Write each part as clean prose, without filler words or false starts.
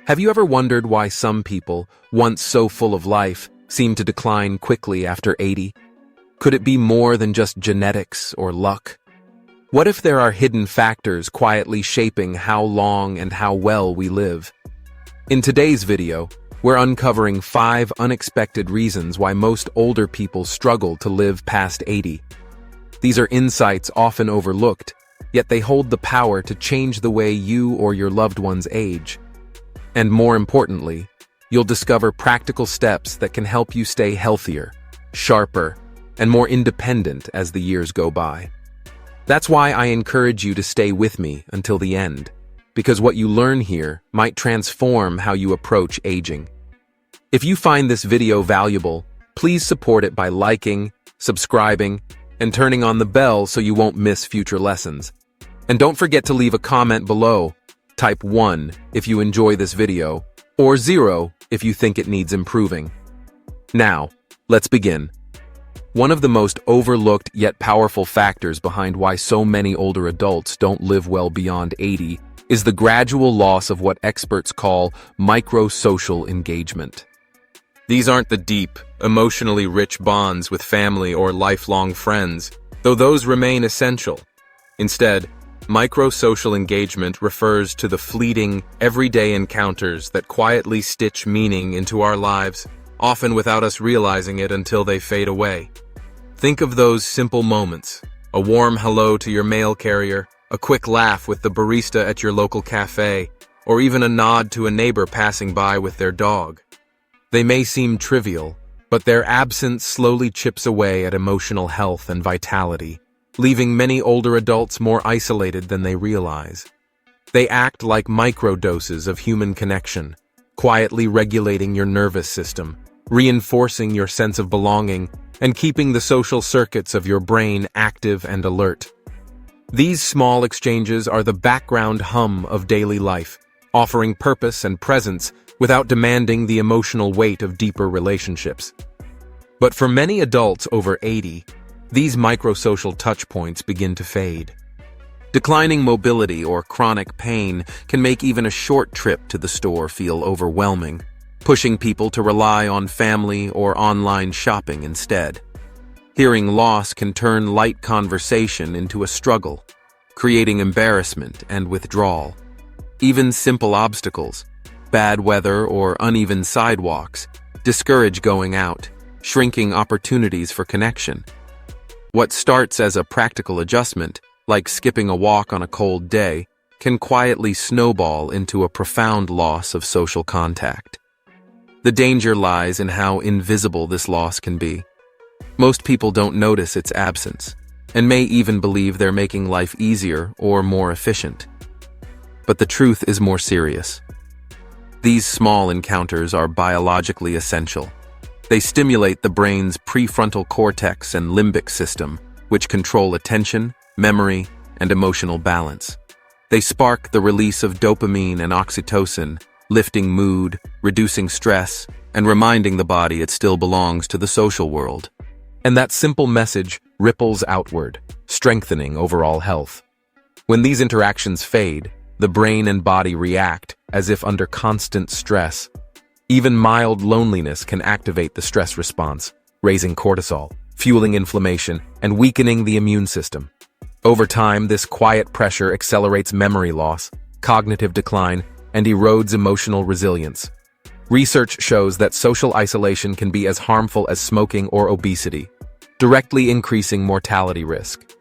Have you ever wondered why some people, once so full of life, seem to decline quickly after 80? Could it be more than just genetics or luck? What if there are hidden factors quietly shaping how long and how well we live? In today's video, we're uncovering 5 unexpected reasons why most older people struggle to live past 80. These are insights often overlooked, yet they hold the power to change the way you or your loved ones age. And more importantly, you'll discover practical steps that can help you stay healthier, sharper, and more independent as the years go by. That's why I encourage you to stay with me until the end, because what you learn here might transform how you approach aging. If you find this video valuable, please support it by liking, subscribing, and turning on the bell so you won't miss future lessons. And don't forget to leave a comment below. Type 1 if you enjoy this video, or 0 if you think it needs improving. Now, let's begin. One of the most overlooked yet powerful factors behind why so many older adults don't live well beyond 80 is the gradual loss of what experts call micro-social engagement. These aren't the deep, emotionally rich bonds with family or lifelong friends, though those remain essential. Instead, micro-social engagement refers to the fleeting, everyday encounters that quietly stitch meaning into our lives, often without us realizing it until they fade away. Think of those simple moments: a warm hello to your mail carrier, a quick laugh with the barista at your local cafe, or even a nod to a neighbor passing by with their dog. They may seem trivial, but their absence slowly chips away at emotional health and vitality, leaving many older adults more isolated than they realize. They act like microdoses of human connection, quietly regulating your nervous system, reinforcing your sense of belonging, and keeping the social circuits of your brain active and alert. These small exchanges are the background hum of daily life, offering purpose and presence without demanding the emotional weight of deeper relationships. But for many adults over 80, these microsocial touchpoints begin to fade. Declining mobility or chronic pain can make even a short trip to the store feel overwhelming, pushing people to rely on family or online shopping instead. Hearing loss can turn light conversation into a struggle, creating embarrassment and withdrawal. Even simple obstacles, bad weather or uneven sidewalks, discourage going out, shrinking opportunities for connection. What starts as a practical adjustment, like skipping a walk on a cold day, can quietly snowball into a profound loss of social contact. The danger lies in how invisible this loss can be. Most people don't notice its absence, and may even believe they're making life easier or more efficient. But the truth is more serious. These small encounters are biologically essential. They stimulate the brain's prefrontal cortex and limbic system, which control attention, memory, and emotional balance. They spark the release of dopamine and oxytocin, lifting mood, reducing stress, and reminding the body it still belongs to the social world. And that simple message ripples outward, strengthening overall health. When these interactions fade, the brain and body react as if under constant stress. Even mild loneliness can activate the stress response, raising cortisol, fueling inflammation, and weakening the immune system. Over time, this quiet pressure accelerates memory loss, cognitive decline, and erodes emotional resilience. Research shows that social isolation can be as harmful as smoking or obesity, directly increasing mortality risk.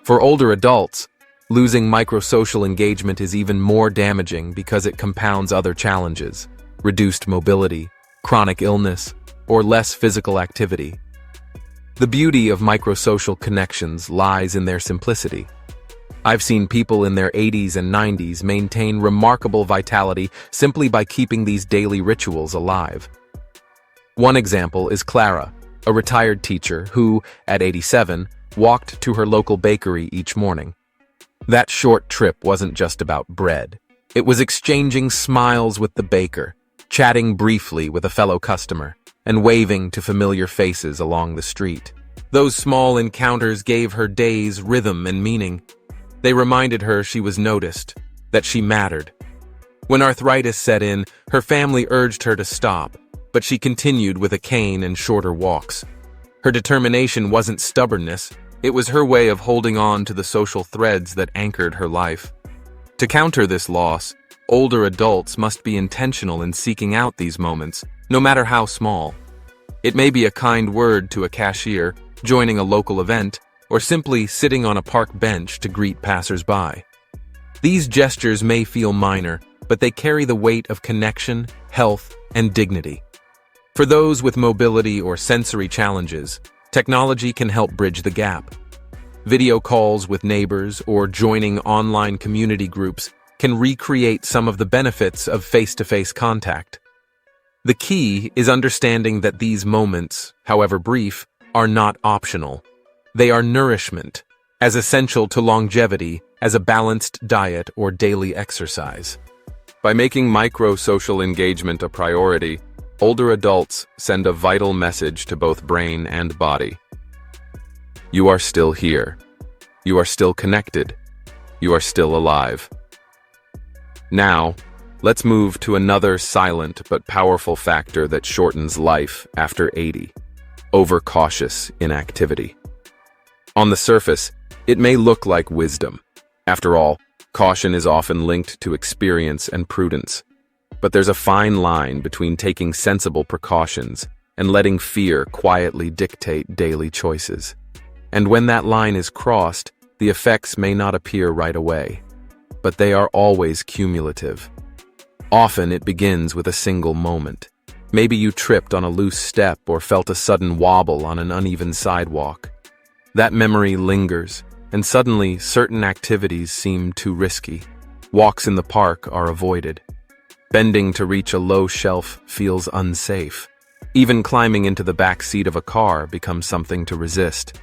For older adults, losing microsocial engagement is even more damaging because it compounds other challenges: reduced mobility, chronic illness, or less physical activity. The beauty of microsocial connections lies in their simplicity. I've seen people in their 80s and 90s maintain remarkable vitality simply by keeping these daily rituals alive. One example is Clara, a retired teacher who, at 87, walked to her local bakery each morning. That short trip wasn't just about bread. It was exchanging smiles with the baker, chatting briefly with a fellow customer, and waving to familiar faces along the street. Those small encounters gave her days rhythm and meaning. They reminded her she was noticed, that she mattered. When arthritis set in, her family urged her to stop, but she continued with a cane and shorter walks. Her determination wasn't stubbornness, it was her way of holding on to the social threads that anchored her life. To counter this loss, older adults must be intentional in seeking out these moments, no matter how small. It may be a kind word to a cashier, joining a local event, or simply sitting on a park bench to greet passers-by. These gestures may feel minor, but they carry the weight of connection, health, and dignity. For those with mobility or sensory challenges, technology can help bridge the gap. Video calls with neighbors or joining online community groups can recreate some of the benefits of face-to-face contact. The key is understanding that these moments, however brief, are not optional. They are nourishment, as essential to longevity as a balanced diet or daily exercise. By making micro-social engagement a priority, older adults send a vital message to both brain and body. You are still here. You are still connected. You are still alive. Now, let's move to another silent but powerful factor that shortens life after 80: overcautious inactivity. On the surface, it may look like wisdom. After all, caution is often linked to experience and prudence. But there's a fine line between taking sensible precautions and letting fear quietly dictate daily choices. And when that line is crossed, the effects may not appear right away, but they are always cumulative. Often it begins with a single moment. Maybe you tripped on a loose step or felt a sudden wobble on an uneven sidewalk. That memory lingers, and suddenly certain activities seem too risky. Walks in the park are avoided. Bending to reach a low shelf feels unsafe. Even climbing into the back seat of a car becomes something to resist.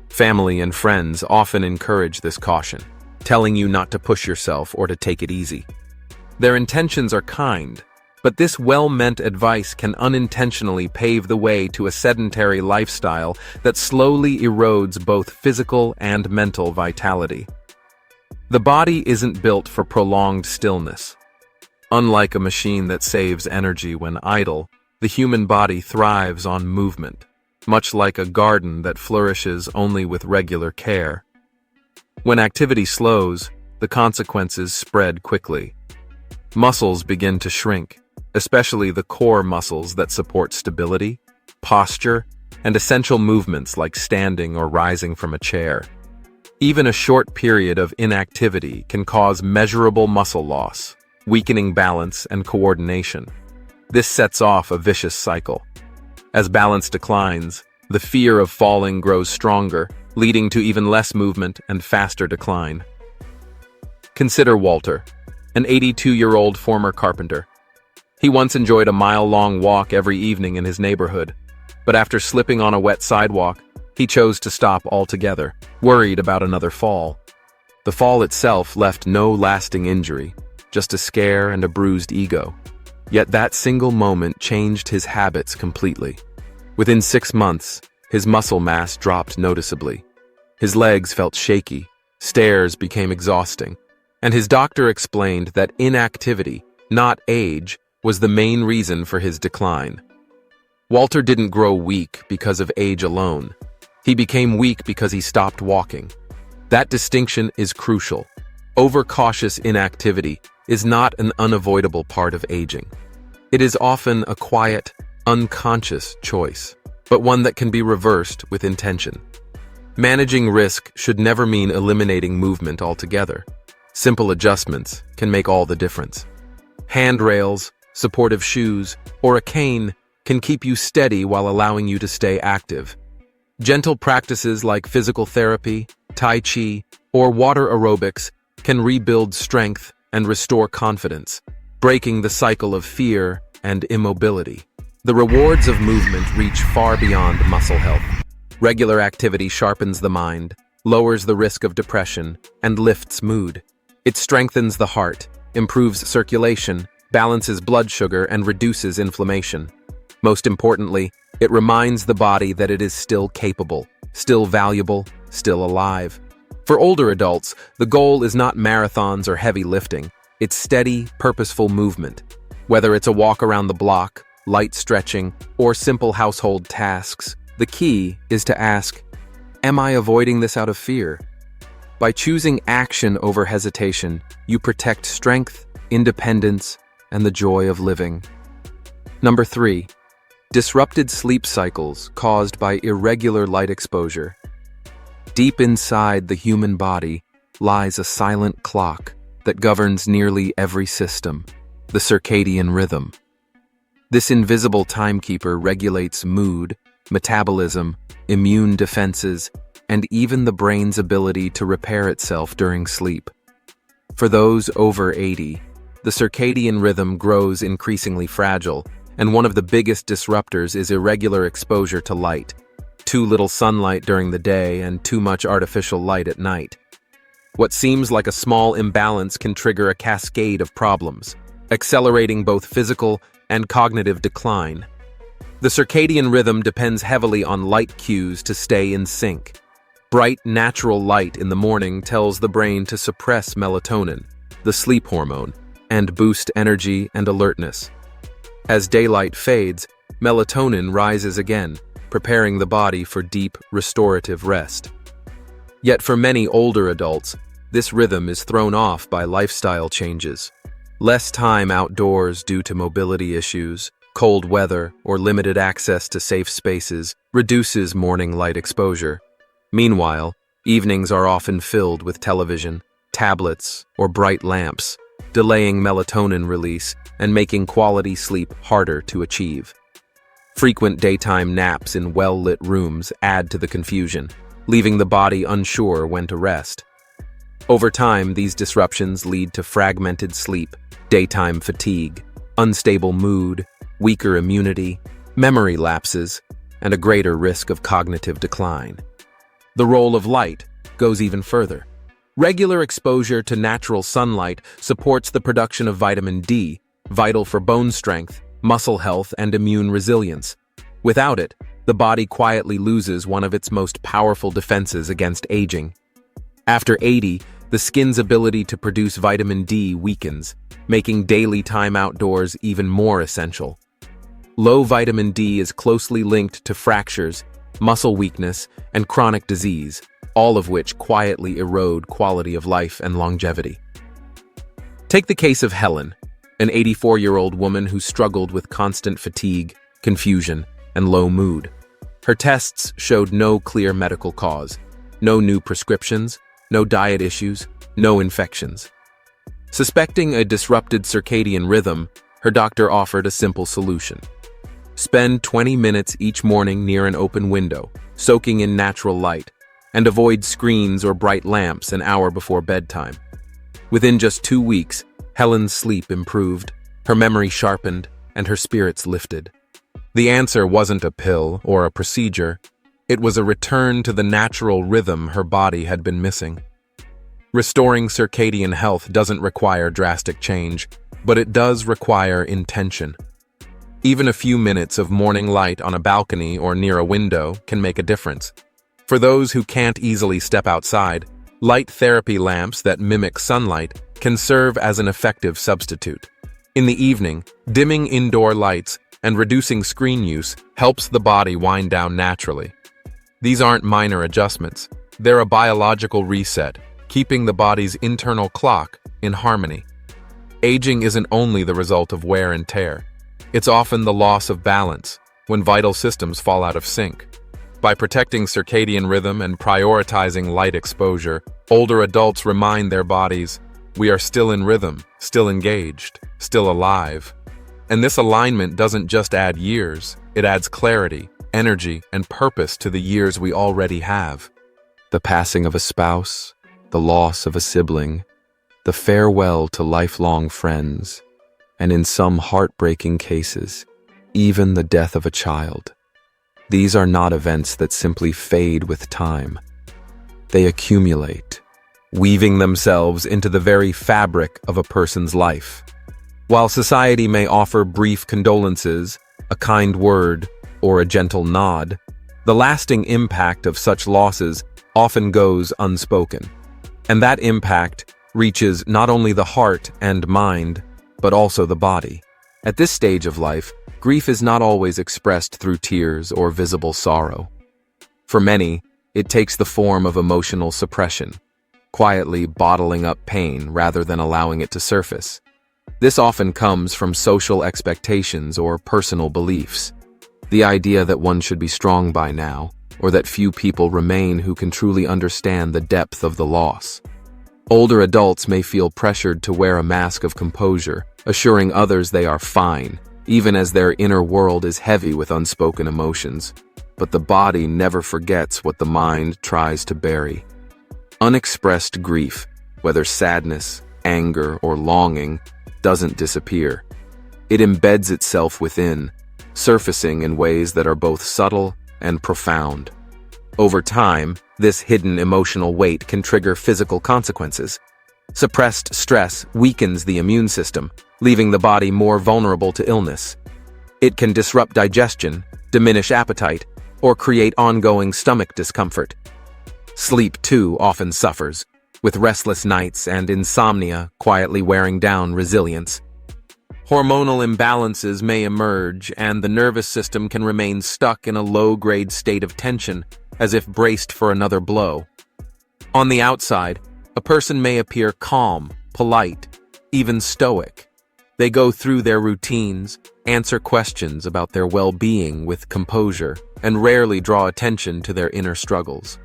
Family and friends often encourage this caution, telling you not to push yourself or to take it easy. Their intentions are kind, but this well-meant advice can unintentionally pave the way to a sedentary lifestyle that slowly erodes both physical and mental vitality. The body isn't built for prolonged stillness. Unlike a machine that saves energy when idle, the human body thrives on movement, much like a garden that flourishes only with regular care. When activity slows, the consequences spread quickly. Muscles begin to shrink, especially the core muscles that support stability, posture, and essential movements like standing or rising from a chair. Even a short period of inactivity can cause measurable muscle loss, weakening balance and coordination. This sets off a vicious cycle. As balance declines, the fear of falling grows stronger, leading to even less movement and faster decline. Consider Walter, an 82-year-old former carpenter. He once enjoyed a mile-long walk every evening in his neighborhood, but after slipping on a wet sidewalk, he chose to stop altogether, worried about another fall. The fall itself left no lasting injury, just a scare and a bruised ego. Yet that single moment changed his habits completely. Within 6 months, his muscle mass dropped noticeably. His legs felt shaky, stairs became exhausting, and his doctor explained that inactivity, not age, was the main reason for his decline. Walter didn't grow weak because of age alone. He became weak because he stopped walking. That distinction is crucial. Overcautious inactivity is not an unavoidable part of aging. It is often a quiet, unconscious choice, but one that can be reversed with intention. Managing risk should never mean eliminating movement altogether. Simple adjustments can make all the difference. Handrails, supportive shoes, or a cane can keep you steady while allowing you to stay active. Gentle practices like physical therapy, tai chi, or water aerobics can rebuild strength and restore confidence, breaking the cycle of fear and immobility. The rewards of movement reach far beyond muscle health. Regular activity sharpens the mind, lowers the risk of depression, and lifts mood. It strengthens the heart, improves circulation, balances blood sugar, and reduces inflammation. Most importantly, it reminds the body that it is still capable, still valuable, still alive. For older adults, the goal is not marathons or heavy lifting. It's steady, purposeful movement. Whether it's a walk around the block, light stretching, or simple household tasks, the key is to ask, am I avoiding this out of fear? By choosing action over hesitation, you protect strength, independence, and the joy of living. Number 3. Disrupted sleep cycles caused by irregular light exposure. Deep inside the human body lies a silent clock that governs nearly every system, the circadian rhythm. This invisible timekeeper regulates mood, metabolism, immune defenses, and even the brain's ability to repair itself during sleep. For those over 80, the circadian rhythm grows increasingly fragile, and one of the biggest disruptors is irregular exposure to light. Too little sunlight during the day and too much artificial light at night. What seems like a small imbalance can trigger a cascade of problems, accelerating both physical and cognitive decline. The circadian rhythm depends heavily on light cues to stay in sync. Bright, natural light in the morning tells the brain to suppress melatonin, the sleep hormone, and boost energy and alertness. As daylight fades, melatonin rises again, preparing the body for deep, restorative rest. Yet for many older adults, this rhythm is thrown off by lifestyle changes. Less time outdoors due to mobility issues, cold weather, or limited access to safe spaces reduces morning light exposure. Meanwhile, evenings are often filled with television, tablets, or bright lamps, delaying melatonin release and making quality sleep harder to achieve. Frequent daytime naps in well-lit rooms add to the confusion, leaving the body unsure when to rest. Over time, these disruptions lead to fragmented sleep, daytime fatigue, unstable mood, weaker immunity, memory lapses, and a greater risk of cognitive decline. The role of light goes even further. Regular exposure to natural sunlight supports the production of vitamin D, vital for bone strength, muscle health, and immune resilience. Without it, the body quietly loses one of its most powerful defenses against aging. After 80, the skin's ability to produce vitamin D weakens, making daily time outdoors even more essential. Low vitamin D is closely linked to fractures, muscle weakness, and chronic disease, all of which quietly erode quality of life and longevity. Take the case of Helen, an 84-year-old woman who struggled with constant fatigue, confusion, and low mood. Her tests showed no clear medical cause, no new prescriptions, no diet issues, no infections. Suspecting a disrupted circadian rhythm, her doctor offered a simple solution. Spend 20 minutes each morning near an open window, soaking in natural light, and avoid screens or bright lamps an hour before bedtime. Within just 2 weeks, Helen's sleep improved, her memory sharpened, and her spirits lifted. The answer wasn't a pill or a procedure. It was a return to the natural rhythm her body had been missing. Restoring circadian health doesn't require drastic change, but it does require intention. Even a few minutes of morning light on a balcony or near a window can make a difference. For those who can't easily step outside, light therapy lamps that mimic sunlight can serve as an effective substitute. In the evening, dimming indoor lights and reducing screen use helps the body wind down naturally. These aren't minor adjustments. They're a biological reset, keeping the body's internal clock in harmony. Aging isn't only the result of wear and tear. It's often the loss of balance, when vital systems fall out of sync. By protecting circadian rhythm and prioritizing light exposure, older adults remind their bodies, we are still in rhythm, still engaged, still alive. And this alignment doesn't just add years, it adds clarity, energy, and purpose to the years we already have. The passing of a spouse, the loss of a sibling, the farewell to lifelong friends, and in some heartbreaking cases, even the death of a child. These are not events that simply fade with time. They accumulate, weaving themselves into the very fabric of a person's life. While society may offer brief condolences, a kind word, or a gentle nod, the lasting impact of such losses often goes unspoken. And that impact reaches not only the heart and mind, but also the body. At this stage of life, grief is not always expressed through tears or visible sorrow. For many, it takes the form of emotional suppression, quietly bottling up pain rather than allowing it to surface. This often comes from social expectations or personal beliefs. The idea that one should be strong by now, or that few people remain who can truly understand the depth of the loss. Older adults may feel pressured to wear a mask of composure, assuring others they are fine, even as their inner world is heavy with unspoken emotions. But the body never forgets what the mind tries to bury. Unexpressed grief, whether sadness, anger, or longing, doesn't disappear. It embeds itself within, surfacing in ways that are both subtle and profound. Over time, this hidden emotional weight can trigger physical consequences. Suppressed stress weakens the immune system, leaving the body more vulnerable to illness. It can disrupt digestion, diminish appetite, or create ongoing stomach discomfort. Sleep, too, often suffers, with restless nights and insomnia quietly wearing down resilience. Hormonal imbalances may emerge, and the nervous system can remain stuck in a low-grade state of tension, as if braced for another blow. On the outside, a person may appear calm, polite, even stoic. They go through their routines, answer questions about their well-being with composure, and rarely draw attention to their inner struggles.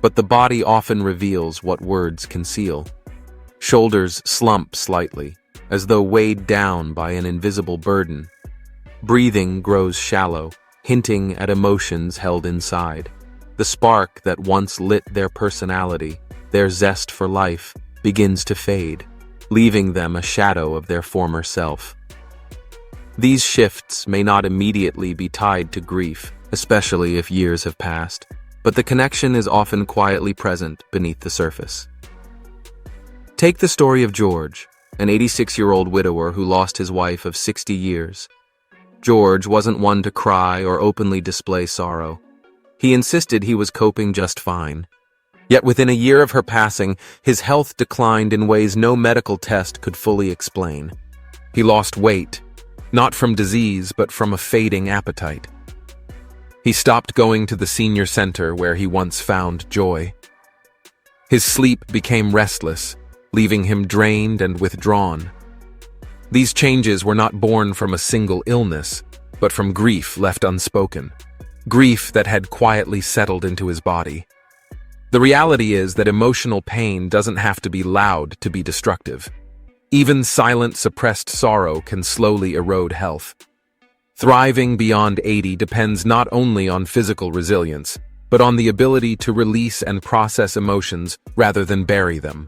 But the body often reveals what words conceal. Shoulders slump slightly, as though weighed down by an invisible burden. Breathing grows shallow, hinting at emotions held inside. The spark that once lit their personality, their zest for life, begins to fade, leaving them a shadow of their former self. These shifts may not immediately be tied to grief, especially if years have passed, but the connection is often quietly present beneath the surface. Take the story of George, an 86-year-old widower who lost his wife of 60 years. George wasn't one to cry or openly display sorrow. He insisted he was coping just fine. Yet within a year of her passing, his health declined in ways no medical test could fully explain. He lost weight, not from disease, but from a fading appetite. He stopped going to the senior center where he once found joy. His sleep became restless, leaving him drained and withdrawn. These changes were not born from a single illness, but from grief left unspoken. Grief that had quietly settled into his body. The reality is that emotional pain doesn't have to be loud to be destructive. Even silent, suppressed sorrow can slowly erode health. Thriving beyond 80 depends not only on physical resilience, but on the ability to release and process emotions rather than bury them.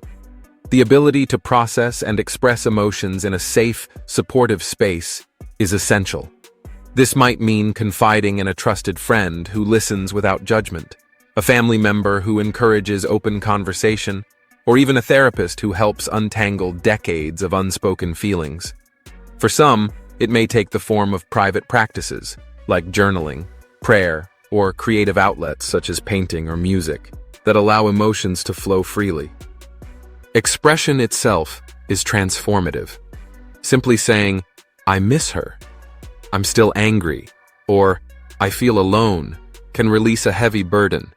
The ability to process and express emotions in a safe, supportive space is essential. This might mean confiding in a trusted friend who listens without judgment, a family member who encourages open conversation, or even a therapist who helps untangle decades of unspoken feelings. For some, it may take the form of private practices, like journaling, prayer, or creative outlets such as painting or music, that allow emotions to flow freely. Expression itself is transformative. Simply saying, "I miss her," "I'm still angry," or "I feel alone," can release a heavy burden,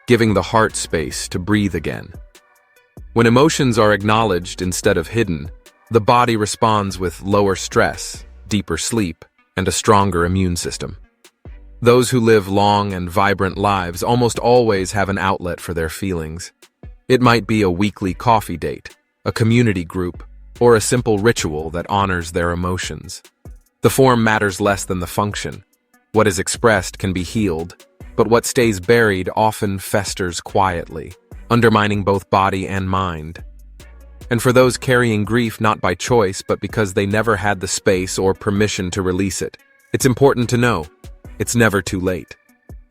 giving the heart space to breathe again. When emotions are acknowledged instead of hidden, the body responds with lower stress, deeper sleep, and a stronger immune system. Those who live long and vibrant lives almost always have an outlet for their feelings. It might be a weekly coffee date, a community group, or a simple ritual that honors their emotions. The form matters less than the function. What is expressed can be healed, but what stays buried often festers quietly, undermining both body and mind. And for those carrying grief not by choice but because they never had the space or permission to release it, it's important to know, it's never too late.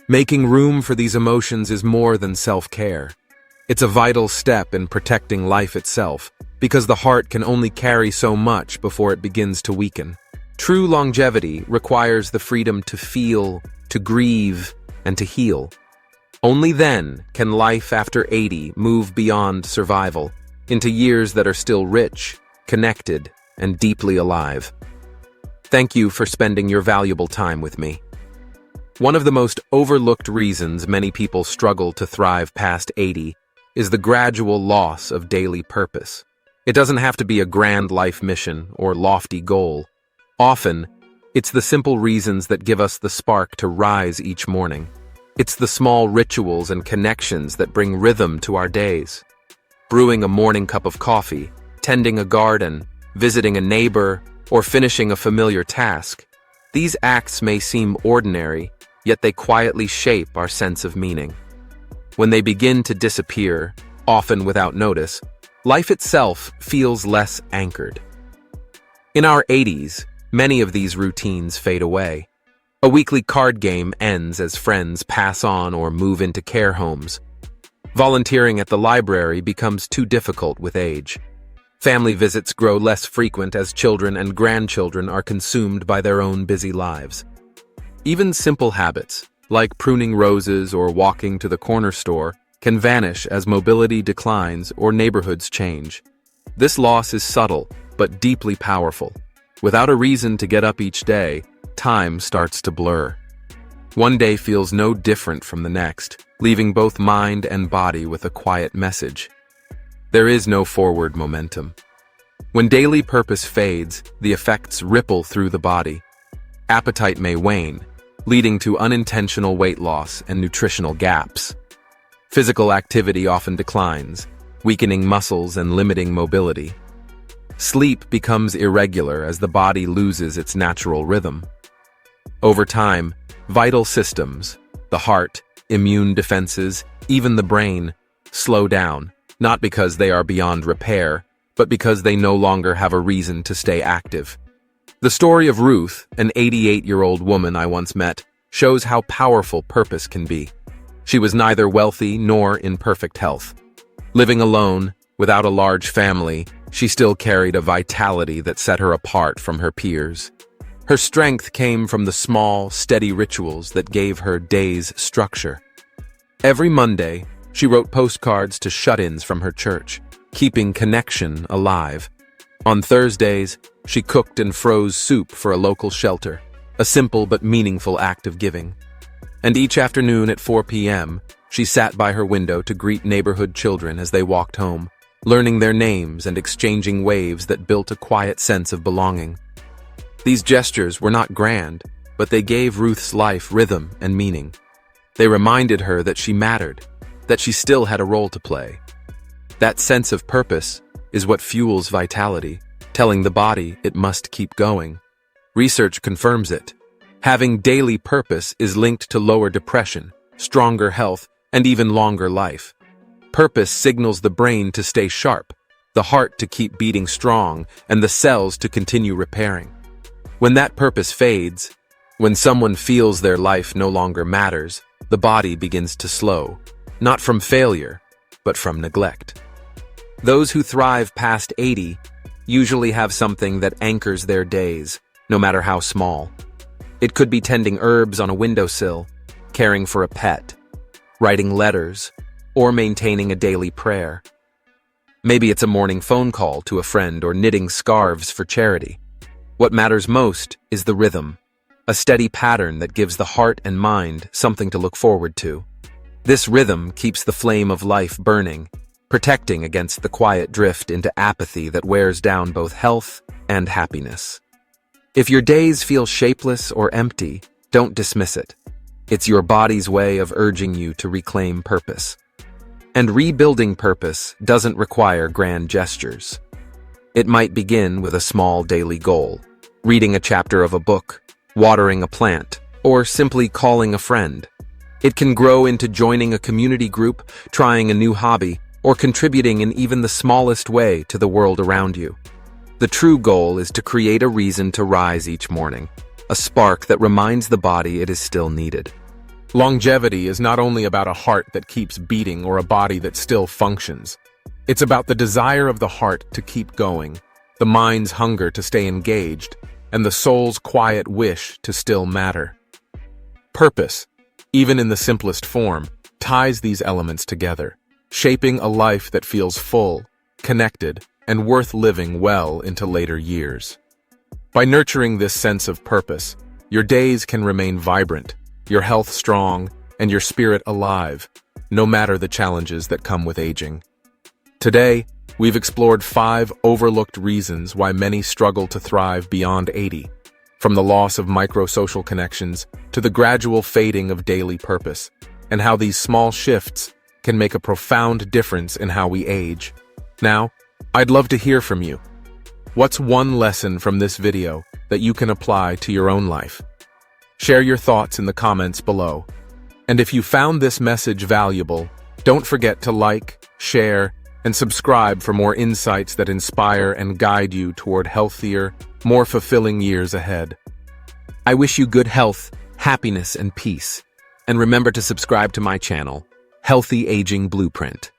Making room for these emotions is more than self-care. It's a vital step in protecting life itself, because the heart can only carry so much before it begins to weaken. True longevity requires the freedom to feel, to grieve, and to heal. Only then can life after 80 move beyond survival into years that are still rich, connected, and deeply alive. Thank you for spending your valuable time with me. One of the most overlooked reasons many people struggle to thrive past 80 is the gradual loss of daily purpose. It doesn't have to be a grand life mission or lofty goal. Often, it's the simple reasons that give us the spark to rise each morning. It's the small rituals and connections that bring rhythm to our days. Brewing a morning cup of coffee, tending a garden, visiting a neighbor, or finishing a familiar task. These acts may seem ordinary, yet they quietly shape our sense of meaning. When they begin to disappear, often without notice, life itself feels less anchored. In our 80s, many of these routines fade away. A weekly card game ends as friends pass on or move into care homes. Volunteering at the library becomes too difficult with age. Family visits grow less frequent as children and grandchildren are consumed by their own busy lives. Even simple habits, like pruning roses or walking to the corner store, can vanish as mobility declines or neighborhoods change. This loss is subtle, but deeply powerful. Without a reason to get up each day, time starts to blur. One day feels no different from the next, leaving both mind and body with a quiet message. There is no forward momentum. When daily purpose fades, the effects ripple through the body. Appetite may wane, leading to unintentional weight loss and nutritional gaps. Physical activity often declines, weakening muscles and limiting mobility. Sleep becomes irregular as the body loses its natural rhythm. Over time, vital systems, the heart, immune defenses, even the brain, slow down, not because they are beyond repair, but because they no longer have a reason to stay active. The story of Ruth, an 88-year-old woman I once met, shows how powerful purpose can be. She was neither wealthy nor in perfect health. Living alone, without a large family, she still carried a vitality that set her apart from her peers. Her strength came from the small, steady rituals that gave her days structure. Every Monday, she wrote postcards to shut-ins from her church, keeping connection alive. On Thursdays, she cooked and froze soup for a local shelter, a simple but meaningful act of giving. And each afternoon at 4 p.m., she sat by her window to greet neighborhood children as they walked home, learning their names and exchanging waves that built a quiet sense of belonging. These gestures were not grand, but they gave Ruth's life rhythm and meaning. They reminded her that she mattered, that she still had a role to play. That sense of purpose is what fuels vitality, telling the body it must keep going. Research confirms it. Having daily purpose is linked to lower depression, stronger health, and even longer life. Purpose signals the brain to stay sharp, the heart to keep beating strong, and the cells to continue repairing. When that purpose fades, when someone feels their life no longer matters, the body begins to slow, not from failure, but from neglect. Those who thrive past 80 usually have something that anchors their days, no matter how small. It could be tending herbs on a windowsill, caring for a pet, writing letters, or maintaining a daily prayer. Maybe it's a morning phone call to a friend or knitting scarves for charity. What matters most is the rhythm, a steady pattern that gives the heart and mind something to look forward to. This rhythm keeps the flame of life burning, protecting against the quiet drift into apathy that wears down both health and happiness. If your days feel shapeless or empty, don't dismiss it. It's your body's way of urging you to reclaim purpose. And rebuilding purpose doesn't require grand gestures. It might begin with a small daily goal, reading a chapter of a book, watering a plant, or simply calling a friend. It can grow into joining a community group, trying a new hobby, or contributing in even the smallest way to the world around you. The true goal is to create a reason to rise each morning, a spark that reminds the body it is still needed. Longevity is not only about a heart that keeps beating or a body that still functions. It's about the desire of the heart to keep going, the mind's hunger to stay engaged, and the soul's quiet wish to still matter. Purpose, even in the simplest form, ties these elements together, shaping a life that feels full, connected, and worth living well into later years. By nurturing this sense of purpose, your days can remain vibrant, your health strong, and your spirit alive, no matter the challenges that come with aging. Today, we've explored 5 overlooked reasons why many struggle to thrive beyond 80, from the loss of micro-social connections to the gradual fading of daily purpose, and how these small shifts can make a profound difference in how we age. Now, I'd love to hear from you. What's one lesson from this video that you can apply to your own life? Share your thoughts in the comments below. And if you found this message valuable, don't forget to like, share, and subscribe for more insights that inspire and guide you toward healthier, more fulfilling years ahead. I wish you good health, happiness, and peace. And remember to subscribe to my channel, Healthy Aging Blueprint.